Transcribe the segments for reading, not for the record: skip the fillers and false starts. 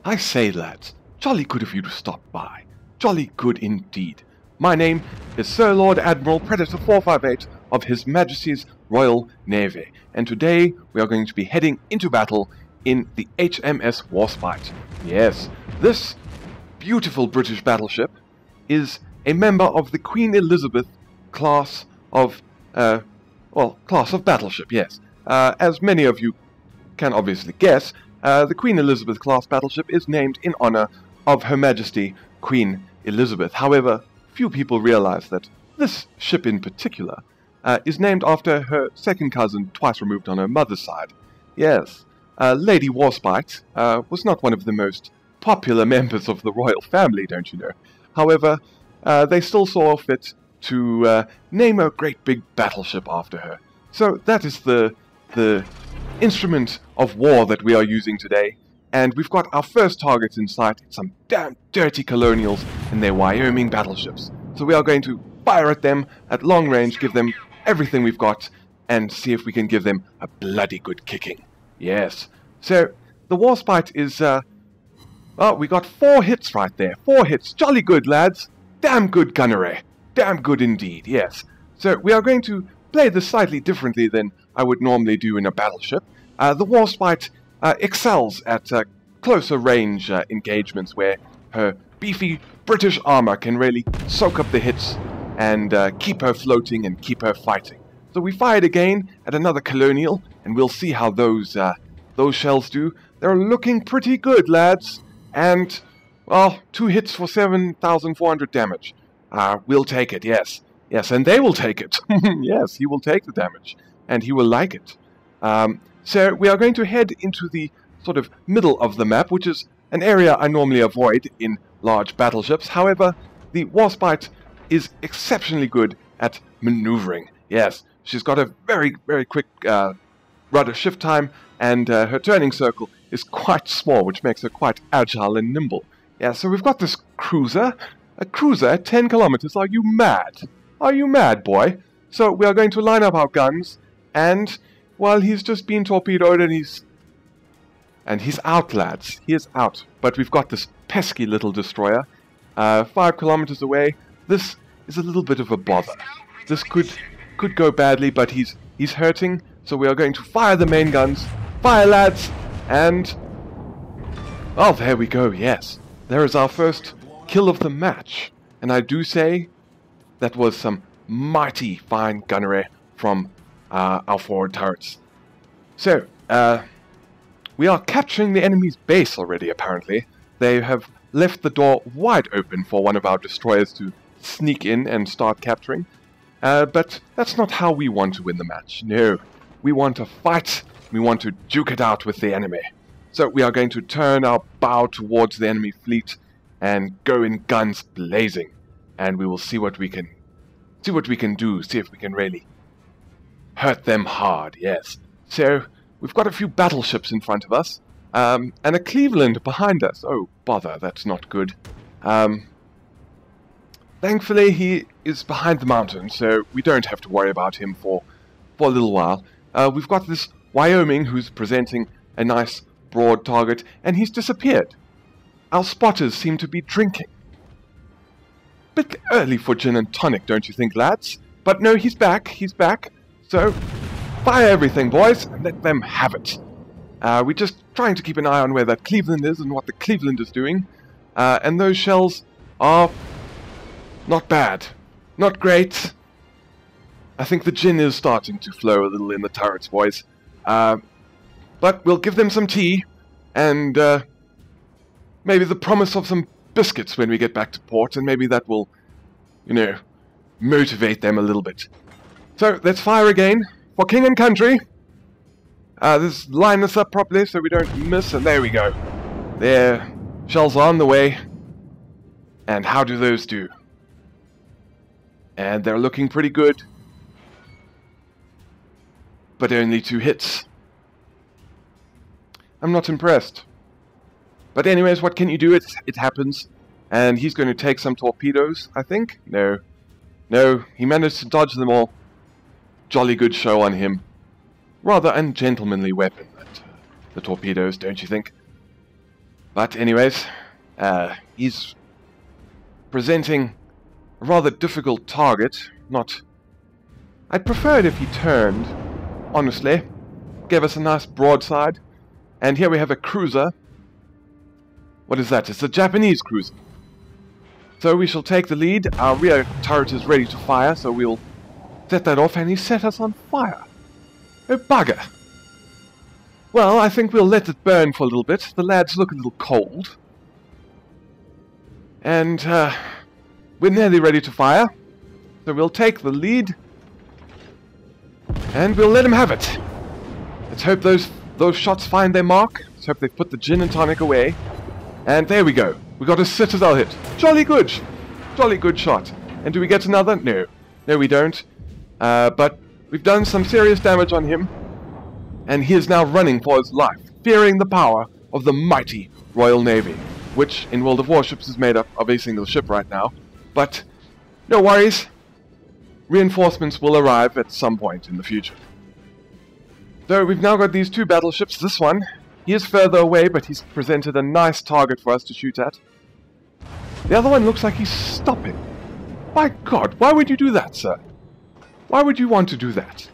I say, lads, jolly good of you to stop by. Jolly good indeed. My name is Sir Lord Admiral Predator 458 of His Majesty's Royal Navy, and today we are going to be heading into battle in the HMS Warspite. Yes, this beautiful British battleship is a member of the Queen Elizabeth class of, class of battleship, yes. As many of you can obviously guess, the Queen Elizabeth class battleship is named in honor of Her Majesty Queen Elizabeth. However, few people realize that this ship in particular is named after her second cousin, twice removed on her mother's side. Yes, Lady Warspite was not one of the most popular members of the royal family, don't you know? However, they still saw fit to name a great big battleship after her. So that is the instrument of war that we are using today, and we've got our first targets in sight. It's some damn dirty colonials in their Wyoming battleships. So we are going to fire at them at long range, give them everything we've got, and see if we can give them a bloody good kicking. Yes. So the Warspite is, we got 4 hits right there. 4 hits. Jolly good, lads. Damn good gunnery. Damn good indeed, yes. So we are going to play this slightly differently than I would normally do in a battleship. The Warspite excels at closer range engagements where her beefy British armor can really soak up the hits and keep her floating and keep her fighting. So we fired again at another colonial, and we'll see how those shells do. They're looking pretty good, lads. And, well, 2 hits for 7,400 damage. We'll take it, yes. Yes, and they will take it. Yes, he will take the damage, and he will like it. So we are going to head into the sort of middle of the map, which is an area I normally avoid in large battleships. However, the Warspite is exceptionally good at maneuvering. Yes, she's got a very, very quick rudder shift time, and her turning circle is quite small, which makes her quite agile and nimble. Yeah, so we've got this cruiser. A cruiser at 10 kilometers. Are you mad? Are you mad, boy? So we are going to line up our guns, and, well, he's just been torpedoed, and he's out, lads. He is out. But we've got this pesky little destroyer 5 kilometers away. This is a little bit of a bother. This could go badly, but he's hurting. So we are going to fire the main guns. Fire, lads! And, oh, there we go, yes. There is our first kill of the match. And I do say that was some mighty fine gunnery from our forward turrets. So, we are capturing the enemy's base already, apparently. They have left the door wide open for one of our destroyers to sneak in and start capturing. But that's not how we want to win the match. No, we want to fight. We want to duke it out with the enemy. So we are going to turn our bow towards the enemy fleet and go in guns blazing. And we will see what we can do, see if we can really hurt them hard, yes. So, we've got a few battleships in front of us, and a Cleveland behind us. Oh, bother, that's not good. Thankfully, he is behind the mountain, so we don't have to worry about him for a little while. We've got this Wyoming who's presenting a nice broad target, and he's disappeared. Our spotters seem to be drinking. Bit early for gin and tonic, don't you think, lads? But no, he's back, so fire everything, boys, and let them have it. We're just trying to keep an eye on where that Cleveland is and what the Cleveland is doing, and those shells are not bad, not great. I think the gin is starting to flow a little in the turrets, boys, but we'll give them some tea, and maybe the promise of some biscuits when we get back to port, and maybe that will, motivate them a little bit. So, let's fire again, for king and country. Let's line this up properly so we don't miss, and there we go. Their shells are on the way. And how do those do? And they're looking pretty good. But only 2 hits. I'm not impressed. But anyways, what can you do? It happens. And he's going to take some torpedoes, I think? No. No, he managed to dodge them all. Jolly good show on him. Rather ungentlemanly weapon, the torpedoes, don't you think? But anyways, he's presenting a rather difficult target. I'd prefer it if he turned, honestly. Gave us a nice broadside. And here we have a cruiser. What is that? It's a Japanese cruiser. So we shall take the lead. Our rear turret is ready to fire, so we'll set that off, and he set us on fire. Oh, bugger. Well, I think we'll let it burn for a little bit. The lads look a little cold. And we're nearly ready to fire. So we'll take the lead. And we'll let him have it. Let's hope those shots find their mark. Let's hope they've put the gin and tonic away. And there we go. We got a citadel hit. Jolly good. Jolly good shot. And do we get another? No. No, we don't. But we've done some serious damage on him. And he is now running for his life, fearing the power of the mighty Royal Navy, which in World of Warships is made up of a single ship right now. But no worries. Reinforcements will arrive at some point in the future. So we've now got these two battleships. This one, he is further away, but he's presented a nice target for us to shoot at. The other one looks like he's stopping. By God, why would you do that, sir? Why would you want to do that?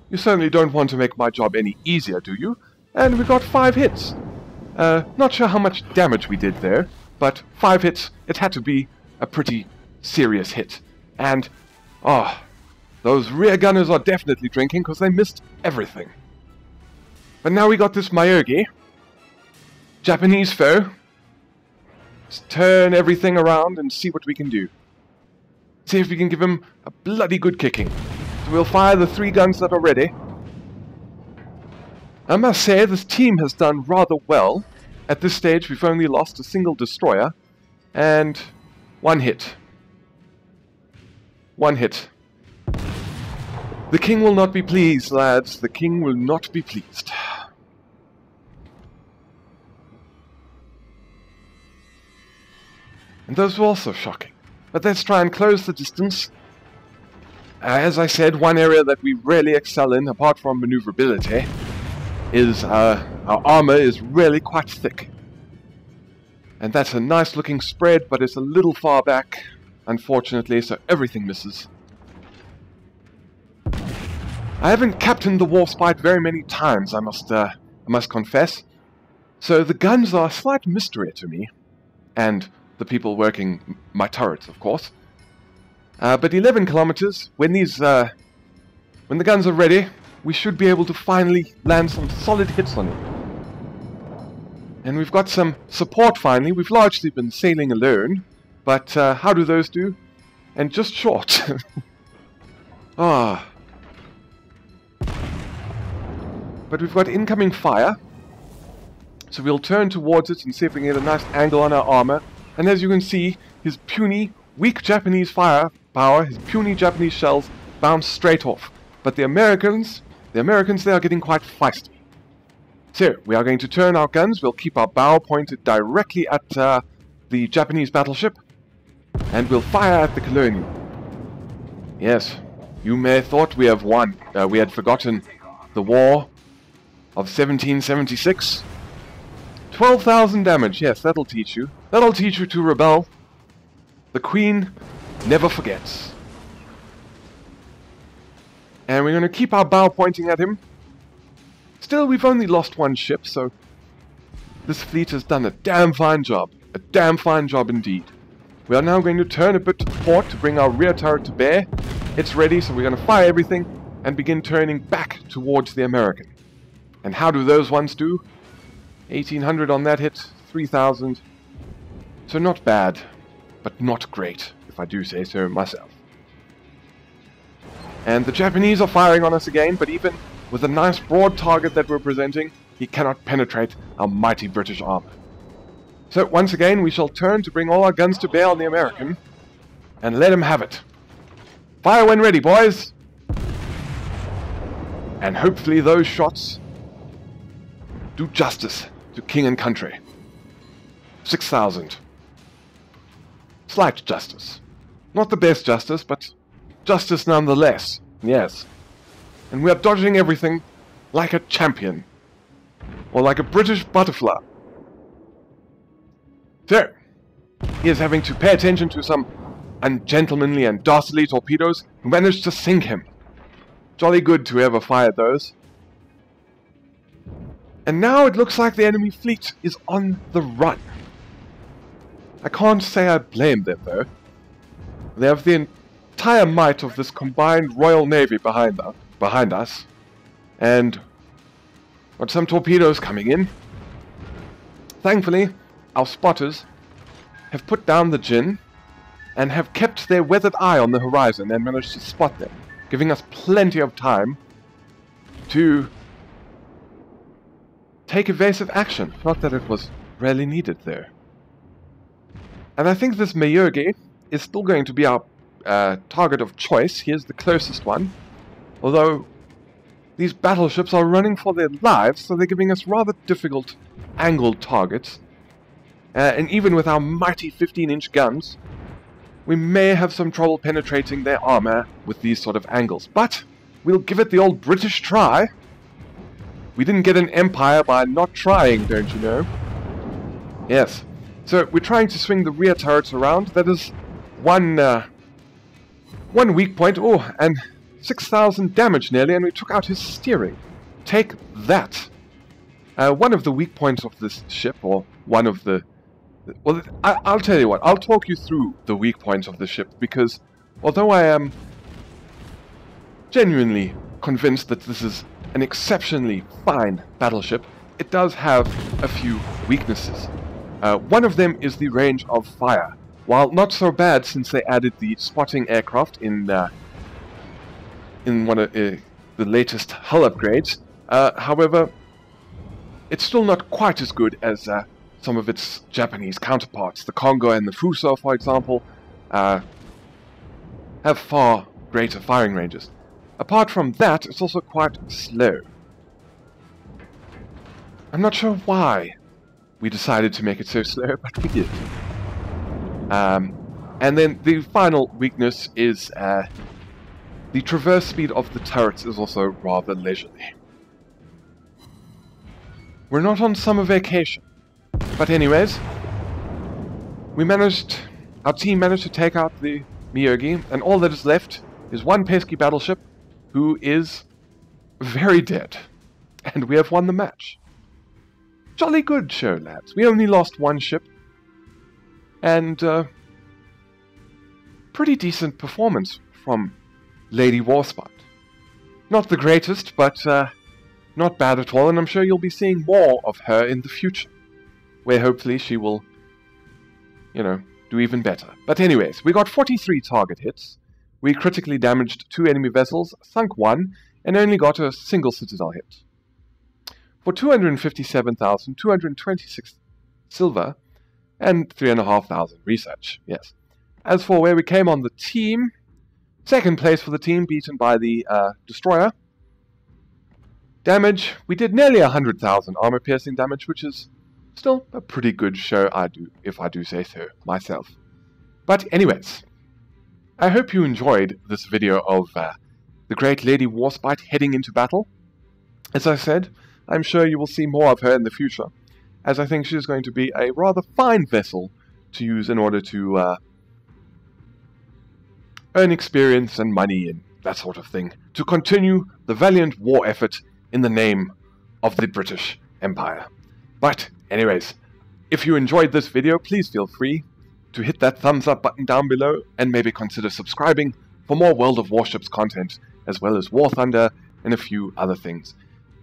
You certainly don't want to make my job any easier, do you? And we got 5 hits. Not sure how much damage we did there, but 5 hits, it had to be a pretty serious hit. And, those rear gunners are definitely drinking because they missed everything. But now we got this Myogi, Japanese foe. Let's turn everything around and see what we can do. See if we can give him a bloody good kicking. So we'll fire the 3 guns that are ready. I must say, this team has done rather well. At this stage, we've only lost a single destroyer. And 1 hit. 1 hit. The king will not be pleased, lads. The king will not be pleased. And those were also shocking. But let's try and close the distance. As I said, one area that we really excel in, apart from maneuverability, is our armor is really quite thick. And that's a nice looking spread, but it's a little far back, unfortunately, so everything misses. I haven't captained the Warspite very many times, I must confess. So the guns are a slight mystery to me, and the people working my turrets, of course. But 11 kilometers, when the guns are ready, we should be able to finally land some solid hits on it. And we've got some support finally. We've largely been sailing alone, but how do those do? And just short. But we've got incoming fire, so we'll turn towards it and see if we can get a nice angle on our armor. And as you can see, his puny, weak Japanese firepower, his puny Japanese shells bounce straight off. But the Americans, they are getting quite feisty. So, we are going to turn our guns. We'll keep our bow pointed directly at the Japanese battleship, and we'll fire at the Colonial. Yes, you may have thought we have won. We had forgotten the war of 1776. 12,000 damage, yes, that'll teach you. That'll teach you to rebel. The Queen never forgets. And we're going to keep our bow pointing at him. Still, we've only lost 1 ship, so this fleet has done a damn fine job. A damn fine job indeed. We are now going to turn a bit to port to bring our rear turret to bear. It's ready, so we're going to fire everything and begin turning back towards the American. And how do those ones do? 1800 on that hit, 3000. So not bad, but not great, if I do say so myself. And the Japanese are firing on us again, but even with a nice broad target that we're presenting, he cannot penetrate our mighty British armor. So once again, we shall turn to bring all our guns to bear on the American, and let him have it. Fire when ready, boys! And hopefully those shots do justice to king and country. 6,000. Slight justice. Not the best justice, but justice nonetheless. Yes. And we are dodging everything like a champion. Or like a British butterfly. So, he is having to pay attention to some ungentlemanly and dastardly torpedoes who managed to sink him. Jolly good to whoever fired those. And now it looks like the enemy fleet is on the run. I can't say I blame them though. They have the entire might of this combined Royal Navy behind us. And got some torpedoes coming in. Thankfully, our spotters have put down the gin and have kept their weathered eye on the horizon and managed to spot them, giving us plenty of time to take evasive action. Not that it was really needed there. And I think this Mayogi is still going to be our target of choice. Here's the closest one. Although these battleships are running for their lives, so they're giving us rather difficult angled targets. And even with our mighty 15-inch guns, we may have some trouble penetrating their armor with these sort of angles. But we'll give it the old British try. We didn't get an empire by not trying, don't you know? Yes. So we're trying to swing the rear turrets around. That is one weak point. Oh, and 6,000 damage nearly, and we took out his steering. Take that. One of the weak points of this ship, or one of the... Well, I'll tell you what, I'll talk you through the weak points of the ship, because although I am genuinely convinced that this is an exceptionally fine battleship, it does have a few weaknesses. One of them is the range of fire. While not so bad since they added the spotting aircraft in one of the latest hull upgrades, however, it's still not quite as good as some of its Japanese counterparts. The Congo and the Fuso, for example, have far greater firing ranges. Apart from that, it's also quite slow. I'm not sure why we decided to make it so slow, but we did. And then the final weakness is the traverse speed of the turrets is also rather leisurely. We're not on summer vacation. But anyways, our team managed to take out the Miyogi, and all that is left is one pesky battleship who is very dead. And we have won the match. Jolly good show, lads. We only lost one ship. And pretty decent performance from Lady Warspite. Not the greatest, but not bad at all, and I'm sure you'll be seeing more of her in the future, where hopefully she will, you know, do even better. But anyways, we got 43 target hits, we critically damaged 2 enemy vessels, sunk 1, and only got a single citadel hit. For 257,226 silver, and 3,500 research, yes. As for where we came on the team, second place for the team, beaten by the destroyer. Damage, we did nearly 100,000 armor-piercing damage, which is still a pretty good show, if I do say so myself. But anyways, I hope you enjoyed this video of the great Lady Warspite heading into battle. As I said, I'm sure you will see more of her in the future, as I think she's going to be a rather fine vessel to use in order to earn experience and money and that sort of thing, to continue the valiant war effort in the name of the British Empire. But anyways, if you enjoyed this video, please feel free to hit that thumbs up button down below and maybe consider subscribing for more World of Warships content, as well as War Thunder and a few other things.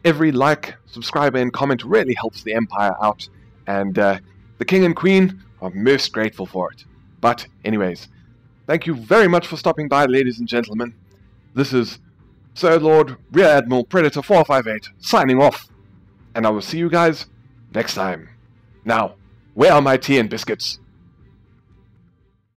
Every like, subscriber, and comment really helps the Empire out, and the King and Queen are most grateful for it. But anyways, thank you very much for stopping by, ladies and gentlemen. This is Sir Lord Rear Admiral Predator 458 signing off, and I will see you guys next time. Now, where are my tea and biscuits?